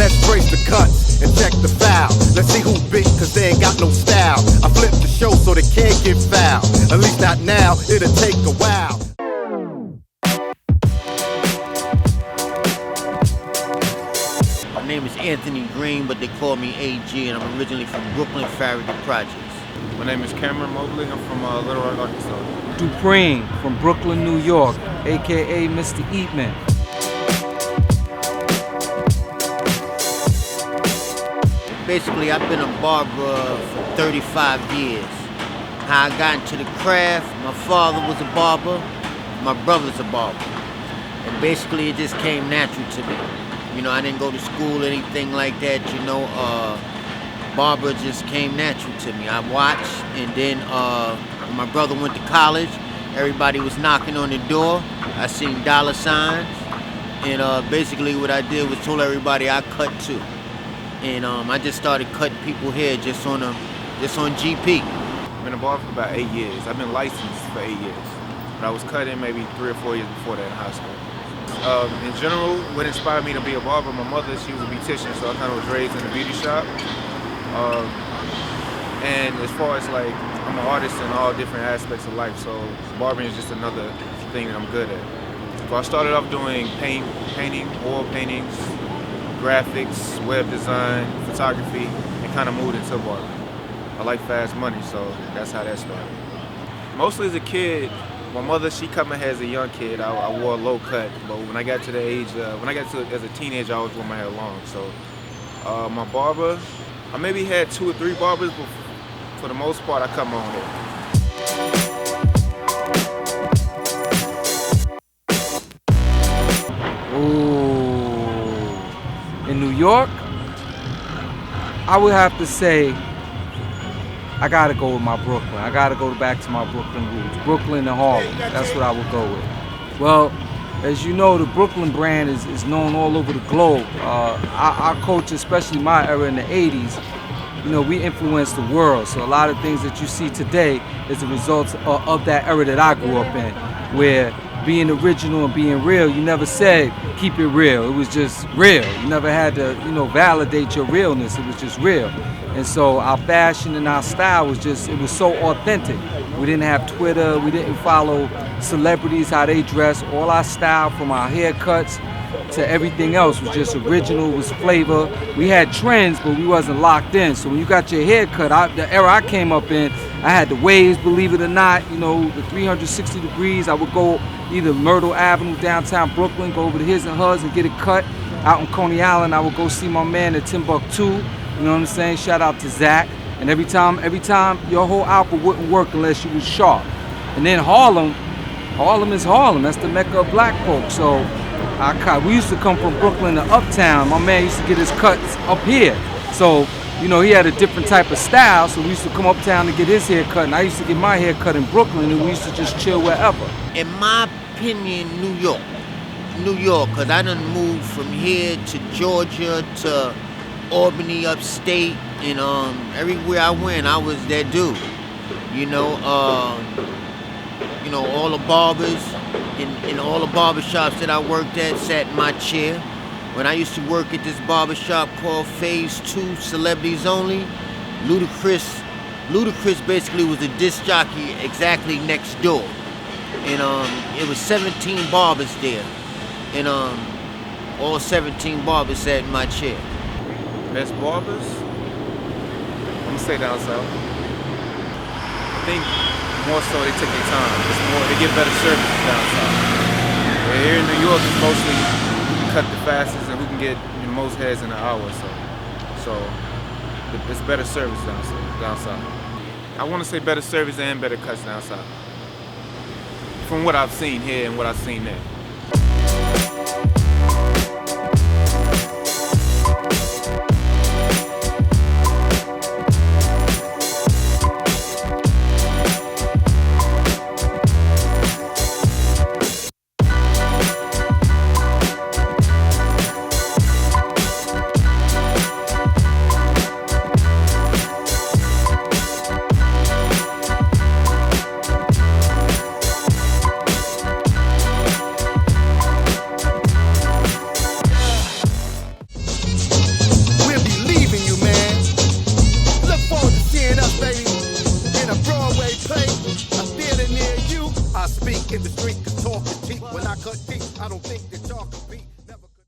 Let's trace the cuts and check the foul. Let's see who bit, cause they ain't got no style. I flip the show so they can't get foul. At least not now, it'll take a while. My name is Anthony Green, but they call me AG, and I'm originally from Brooklyn, Farragut Projects. My name is Cameron Mobley. I'm from Little Rock, Arkansas. Dupreen from Brooklyn, New York, aka Mr. Eatman. Basically, I've been a barber for 35 years. How I got into the craft, my father was a barber, my brother's a barber. And basically, it just came natural to me. You know, I didn't go to school or anything like that, you know. Barber just came natural to me. I watched, and then when my brother went to college, everybody was knocking on the door. I seen dollar signs, and basically what I did was told everybody I cut too. And I just started cutting people hair just on GP. I've been a barber for about 8 years. I've been licensed for 8 years. But I was cutting maybe 3 or 4 years before that in high school. In general, what inspired me to be a barber, my mother, she was a beautician, so I kind of was raised in a beauty shop. And as far as like, I'm an artist in all different aspects of life, so barbering is just another thing that I'm good at. So I started off doing painting, oil paintings, graphics, web design, photography, and kind of moved into barbering. I like fast money, so that's how that started. Mostly as a kid, my mother, she cut my hair as a young kid. I wore a low cut, but when I got to the age, as a teenager, I always wore my hair long. So my barber, I maybe had 2 or 3 barbers, but for the most part, I cut my own hair. Ooh. In New York, I would have to say I gotta go with my Brooklyn. I gotta go back to my Brooklyn roots. Brooklyn and Harlem, that's what I would go with. Well, as you know, the Brooklyn brand is known all over the globe. Our culture, especially my era in the 80s, you know, we influenced the world. So a lot of things that you see today is a result of that era that I grew up in, where being original and being real, you never said keep it real. It was just real. You never had to, you know, validate your realness. It was just real. And so our fashion and our style was just, it was so authentic. We didn't have Twitter. We didn't follow celebrities, how they dress. All our style, from our haircuts to everything else, was just original, was flavor. We had trends, but we wasn't locked in. So when you got your hair cut, the era I came up in, I had the waves, believe it or not, you know, the 360 degrees. I would go either Myrtle Avenue, downtown Brooklyn, go over to his and hers and get it cut. Out in Coney Island, I would go see my man at Timbuktu. You know what I'm saying? Shout out to Zach. And every time, your whole outfit wouldn't work unless you was sharp. And then Harlem is Harlem. That's the mecca of black folks. So we used to come from Brooklyn to Uptown. My man used to get his cuts up here. So, you know, he had a different type of style. So we used to come uptown to get his hair cut. And I used to get my hair cut in Brooklyn, and we used to just chill wherever. In my opinion, New York, because I done moved from here to Georgia to Albany, upstate, and everywhere I went, I was that dude. You know, all the barbers in all the barbershops that I worked at sat in my chair. When I used to work at this barbershop called Phase 2, Celebrities Only, Ludacris basically was a disc jockey exactly next door. And it was 17 barbers there. And all 17 barbers sat in my chair. Best barbers? I'm gonna say down south. I think more so they take their time. They get better services down south. But here in New York, it's mostly cut the fastest and who can get the most heads in an hour. So it's better service down south. I want to say better service and better cuts down south. From what I've seen here and what I've seen there. speak in the street, cause talk is cheap. When I cut teeth, I don't think that y'all compete.